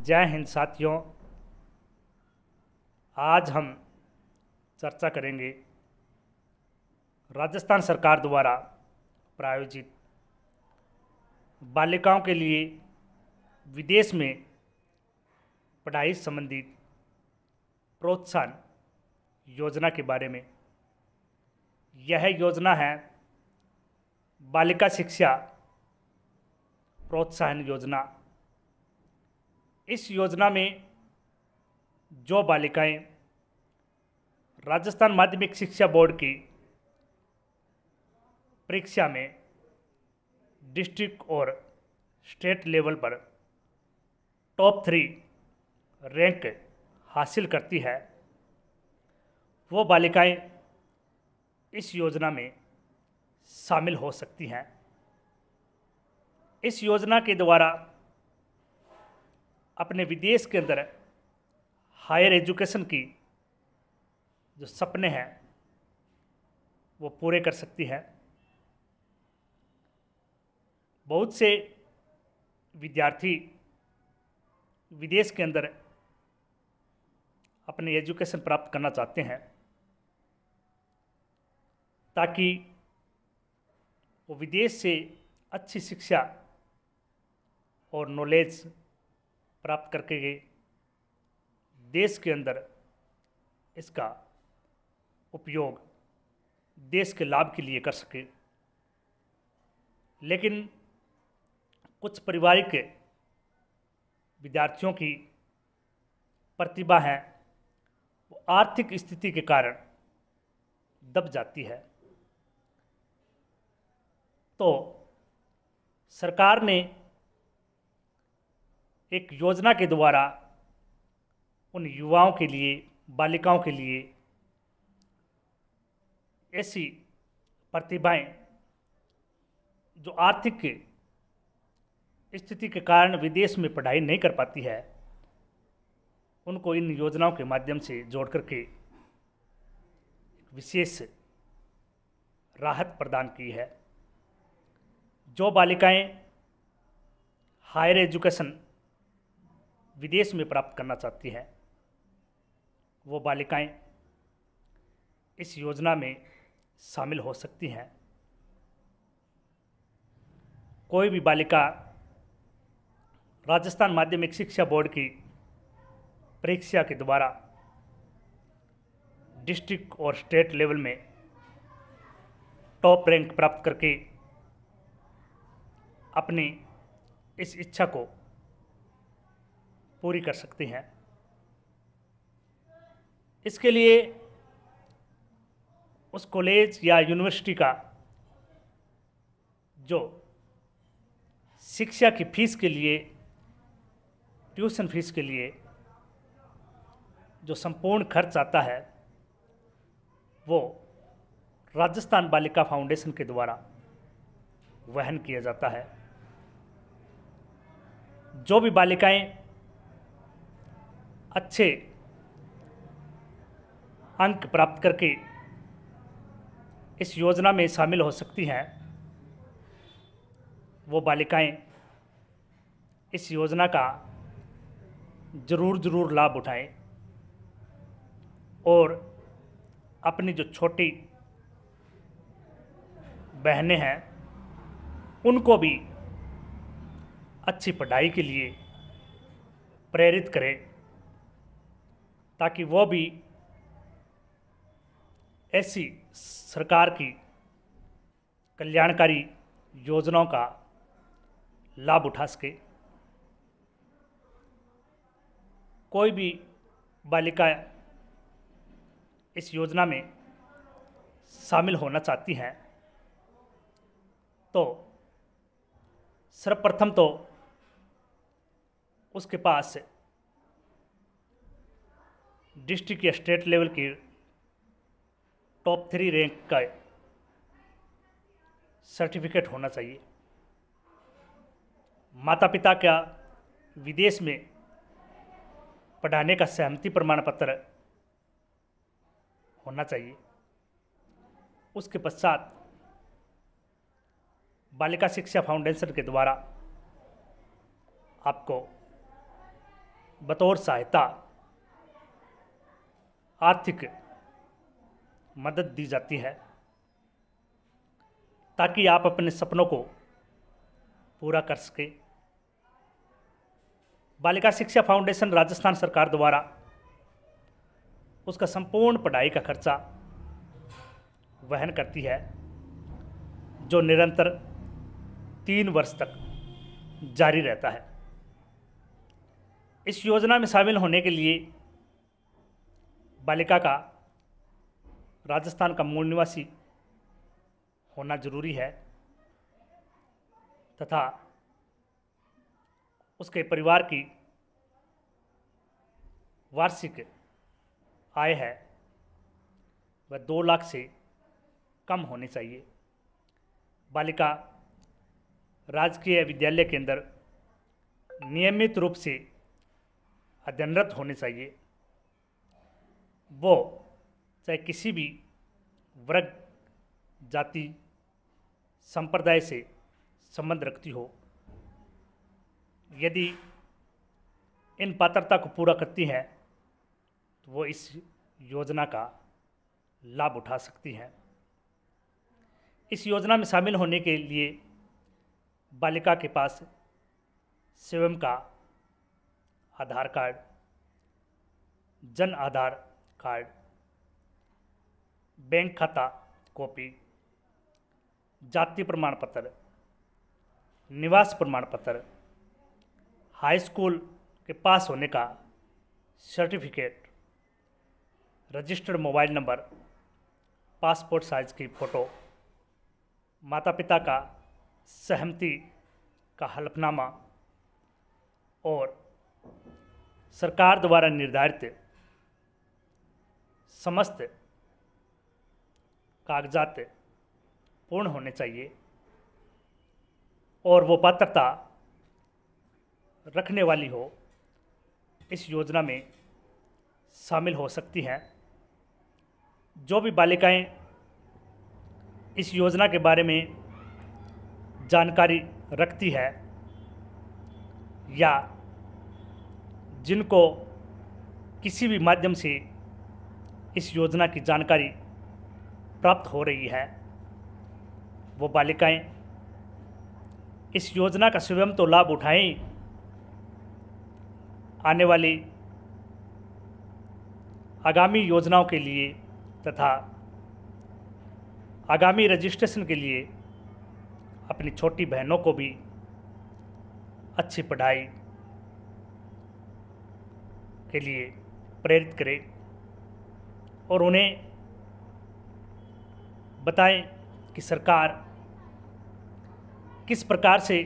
जय हिंद साथियों। आज हम चर्चा करेंगे राजस्थान सरकार द्वारा प्रायोजित बालिकाओं के लिए विदेश में पढ़ाई संबंधित प्रोत्साहन योजना के बारे में। यह योजना है बालिका शिक्षा प्रोत्साहन योजना। इस योजना में जो बालिकाएं राजस्थान माध्यमिक शिक्षा बोर्ड की परीक्षा में डिस्ट्रिक्ट और स्टेट लेवल पर टॉप 3 रैंक हासिल करती है, वो बालिकाएं इस योजना में शामिल हो सकती हैं। इस योजना के द्वारा अपने विदेश के अंदर हायर एजुकेशन की जो सपने हैं वो पूरे कर सकती हैं। बहुत से विद्यार्थी विदेश के अंदर अपनी एजुकेशन प्राप्त करना चाहते हैं ताकि वो विदेश से अच्छी शिक्षा और नॉलेज प्राप्त करके देश के अंदर इसका उपयोग देश के लाभ के लिए कर सके। लेकिन कुछ पारिवारिक विद्यार्थियों की प्रतिभा है वो आर्थिक स्थिति के कारण दब जाती है, तो सरकार ने एक योजना के द्वारा उन युवाओं के लिए, बालिकाओं के लिए ऐसी प्रतिभाएं जो आर्थिक स्थिति के कारण विदेश में पढ़ाई नहीं कर पाती है, उनको इन योजनाओं के माध्यम से जोड़ करके विशेष राहत प्रदान की है। जो बालिकाएं हायर एजुकेशन विदेश में प्राप्त करना चाहती हैं, वो बालिकाएं इस योजना में शामिल हो सकती हैं। कोई भी बालिका राजस्थान माध्यमिक शिक्षा बोर्ड की परीक्षा के द्वारा डिस्ट्रिक्ट और स्टेट लेवल में टॉप रैंक प्राप्त करके अपनी इस इच्छा को पूरी कर सकती हैं। इसके लिए उस कॉलेज या यूनिवर्सिटी का जो शिक्षा की फीस के लिए, ट्यूशन फीस के लिए जो संपूर्ण खर्च आता है वो राजस्थान बालिका फाउंडेशन के द्वारा वहन किया जाता है। जो भी बालिकाएं अच्छे अंक प्राप्त करके इस योजना में शामिल हो सकती हैं, वो बालिकाएं इस योजना का ज़रूर लाभ उठाएं और अपनी जो छोटी बहनें हैं उनको भी अच्छी पढ़ाई के लिए प्रेरित करें ताकि वो भी ऐसी सरकार की कल्याणकारी योजनाओं का लाभ उठा सके। कोई भी बालिका इस योजना में शामिल होना चाहती हैं तो सर्वप्रथम तो उसके पास डिस्ट्रिक्ट या स्टेट लेवल की टॉप 3 रैंक का सर्टिफिकेट होना चाहिए। माता पिता का विदेश में पढ़ाने का सहमति प्रमाण पत्र होना चाहिए। उसके पश्चात बालिका शिक्षा फाउंडेशन के द्वारा आपको बतौर सहायता आर्थिक मदद दी जाती है ताकि आप अपने सपनों को पूरा कर सकें। बालिका शिक्षा फाउंडेशन राजस्थान सरकार द्वारा उसका संपूर्ण पढ़ाई का खर्चा वहन करती है, जो निरंतर 3 वर्ष तक जारी रहता है। इस योजना में शामिल होने के लिए बालिका का राजस्थान का मूल निवासी होना जरूरी है तथा उसके परिवार की वार्षिक आय है वह 2 लाख से कम होनी चाहिए। बालिका राजकीय विद्यालय के अंदर नियमित रूप से अध्ययनरत होनी चाहिए। वो चाहे किसी भी वर्ग, जाति, संप्रदाय से संबंध रखती हो, यदि इन पात्रता को पूरा करती हैं तो वो इस योजना का लाभ उठा सकती हैं। इस योजना में शामिल होने के लिए बालिका के पास स्वयं का आधार card, Jan Aadhaar card, bank खाता कॉपी, जाति प्रमाण पत्र, निवास प्रमाण पत्र, हाई स्कूल के पास होने का certificate, registered mobile number, passport size की फ़ोटो, माता पिता का सहमति का हलफनामा और सरकार द्वारा निर्धारित समस्त कागजात पूर्ण होने चाहिए और वो पात्रता रखने वाली हो, इस योजना में शामिल हो सकती हैं। जो भी बालिकाएं इस योजना के बारे में जानकारी रखती है या जिनको किसी भी माध्यम से इस योजना की जानकारी प्राप्त हो रही है, वो बालिकाएं इस योजना का स्वयं तो लाभ उठाएं, आने वाली आगामी योजनाओं के लिए तथा आगामी रजिस्ट्रेशन के लिए अपनी छोटी बहनों को भी अच्छी पढ़ाई के लिए प्रेरित करें और उन्हें बताएं कि सरकार किस प्रकार से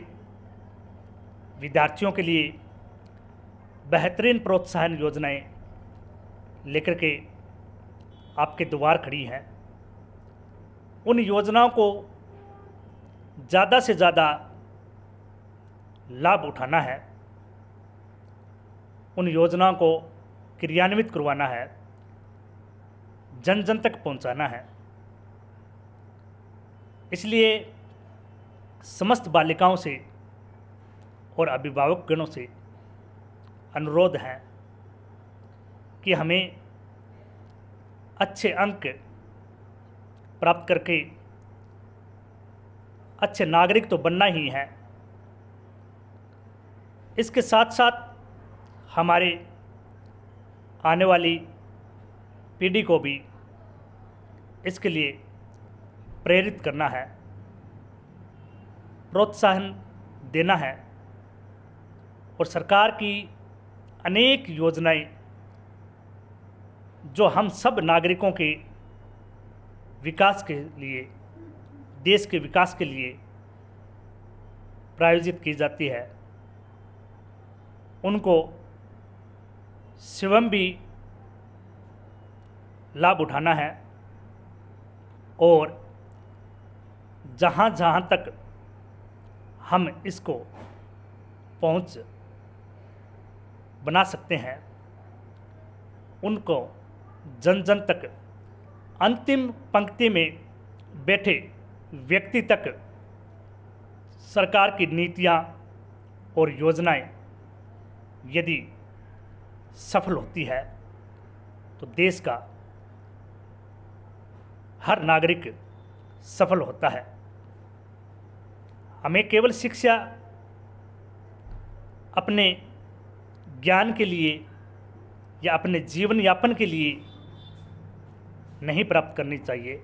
विद्यार्थियों के लिए बेहतरीन प्रोत्साहन योजनाएं लेकर के आपके द्वार खड़ी हैं। उन योजनाओं को ज़्यादा से ज़्यादा लाभ उठाना है, उन योजनाओं को क्रियान्वित करवाना है, जन जन तक पहुंचाना है। इसलिए समस्त बालिकाओं से और अभिभावकगणों से अनुरोध है कि हमें अच्छे अंक प्राप्त करके अच्छे नागरिक तो बनना ही है, इसके साथ साथ हमारे आने वाली पीढ़ी को भी इसके लिए प्रेरित करना है, प्रोत्साहन देना है और सरकार की अनेक योजनाएं जो हम सब नागरिकों के विकास के लिए, देश के विकास के लिए प्रायोजित की जाती है, उनको स्वयं भी लाभ उठाना है और जहाँ जहाँ तक हम इसको पहुँच बना सकते हैं उनको जन जन तक, अंतिम पंक्ति में बैठे व्यक्ति तक सरकार की नीतियाँ और योजनाएं यदि सफल होती है तो देश का हर नागरिक सफल होता है। हमें केवल शिक्षा अपने ज्ञान के लिए या अपने जीवन यापन के लिए नहीं प्राप्त करनी चाहिए।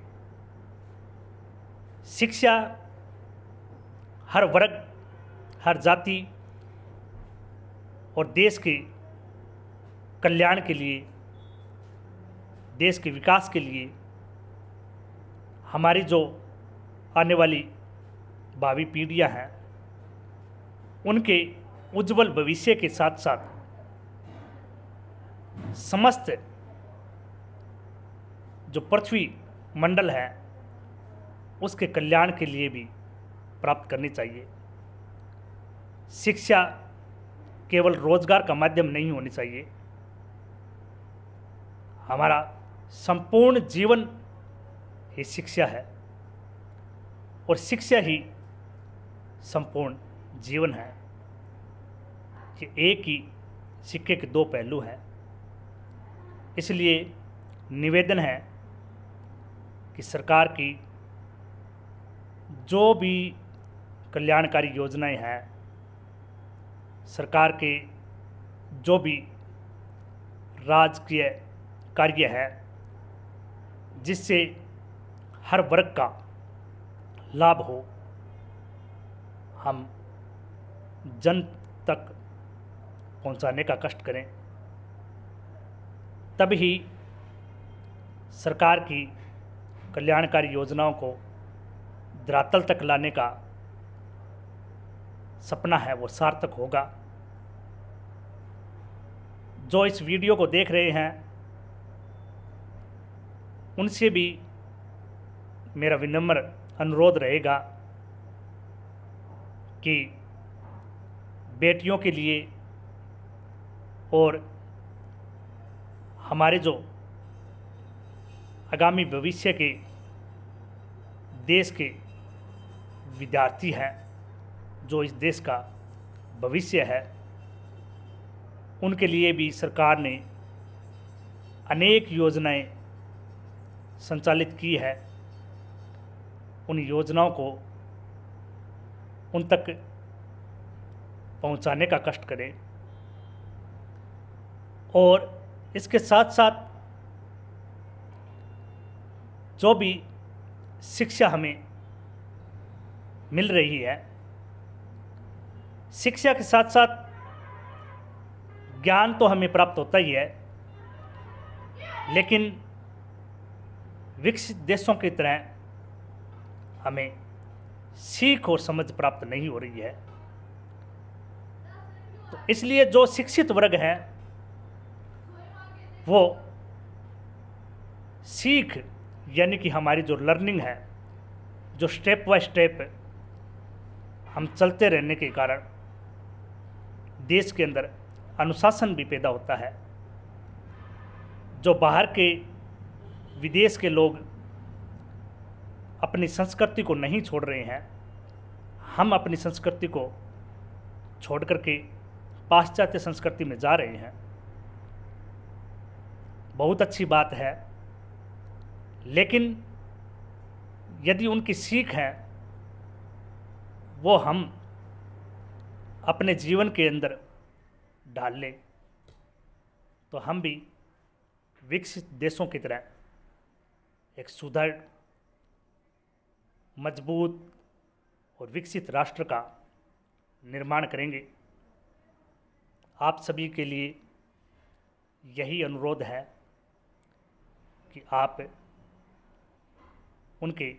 शिक्षा हर वर्ग, हर जाति और देश के कल्याण के लिए, देश के विकास के लिए, हमारी जो आने वाली भावी पीढ़ियां हैं उनके उज्जवल भविष्य के साथ साथ समस्त जो पृथ्वी मंडल है उसके कल्याण के लिए भी प्राप्त करनी चाहिए। शिक्षा केवल रोजगार का माध्यम नहीं होनी चाहिए। हमारा संपूर्ण जीवन ही शिक्षा है और शिक्षा ही संपूर्ण जीवन है। ये एक ही सिक्के के दो पहलू हैं। इसलिए निवेदन है कि सरकार की जो भी कल्याणकारी योजनाएं हैं, सरकार के जो भी राजकीय कार्य है जिससे हर वर्ग का लाभ हो, हम जन तक पहुंचाने का कष्ट करें। तभी सरकार की कल्याणकारी योजनाओं को धरातल तक लाने का सपना है वो सार्थक होगा। जो इस वीडियो को देख रहे हैं उनसे भी मेरा विनम्र अनुरोध रहेगा कि बेटियों के लिए और हमारे जो आगामी भविष्य के देश के विद्यार्थी हैं, जो इस देश का भविष्य है, उनके लिए भी सरकार ने अनेक योजनाएं संचालित की है। उन योजनाओं को उन तक पहुंचाने का कष्ट करें और इसके साथ साथ जो भी शिक्षा हमें मिल रही है, शिक्षा के साथ साथ ज्ञान तो हमें प्राप्त होता ही है, लेकिन विकसित देशों की तरह हमें सीख और समझ प्राप्त नहीं हो रही है। तो इसलिए जो शिक्षित वर्ग हैं वो सीख यानी कि हमारी जो लर्निंग है, जो स्टेप बाय स्टेप हम चलते रहने के कारण देश के अंदर अनुशासन भी पैदा होता है। जो बाहर के विदेश के लोग अपनी संस्कृति को नहीं छोड़ रहे हैं, हम अपनी संस्कृति को छोड़ करके पाश्चात्य संस्कृति में जा रहे हैं। बहुत अच्छी बात है, लेकिन यदि उनकी सीख है वो हम अपने जीवन के अंदर डाल लें तो हम भी विकसित देशों की तरह एक सुदृढ़, मजबूत और विकसित राष्ट्र का निर्माण करेंगे। आप सभी के लिए यही अनुरोध है कि आप उनके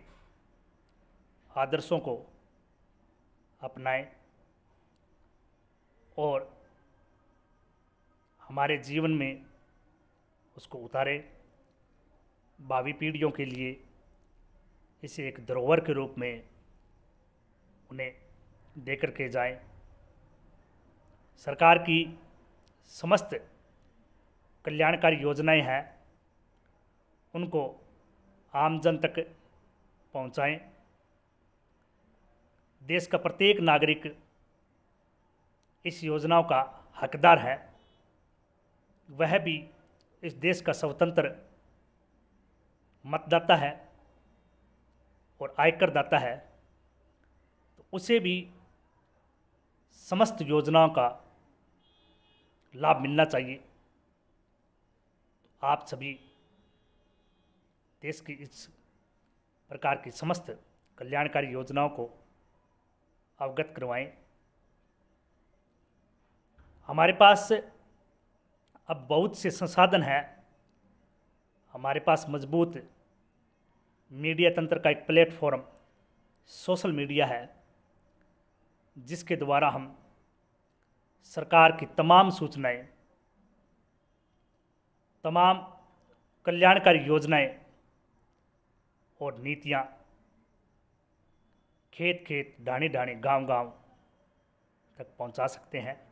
आदर्शों को अपनाएं और हमारे जीवन में उसको उतारें। भावी पीढ़ियों के लिए इसे एक धरोहर के रूप में उन्हें देकर के जाएं। सरकार की समस्त कल्याणकारी योजनाएं हैं उनको आम जन तक पहुंचाएं। देश का प्रत्येक नागरिक इस योजनाओं का हकदार है। वह भी इस देश का स्वतंत्र मतदाता है और आयकर दाता है, तो उसे भी समस्त योजनाओं का लाभ मिलना चाहिए। तो आप सभी देश की इस प्रकार की समस्त कल्याणकारी योजनाओं को अवगत करवाएं। हमारे पास अब बहुत से संसाधन हैं। हमारे पास मजबूत मीडिया तंत्र का एक प्लेटफॉर्म सोशल मीडिया है, जिसके द्वारा हम सरकार की तमाम सूचनाएं, तमाम कल्याणकारी योजनाएं और नीतियां खेत खेत, ढाणी ढाणी, गांव गांव तक पहुंचा सकते हैं।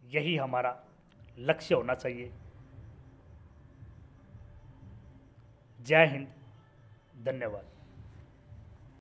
यही हमारा लक्ष्य होना चाहिए। जय हिंद, धन्यवाद।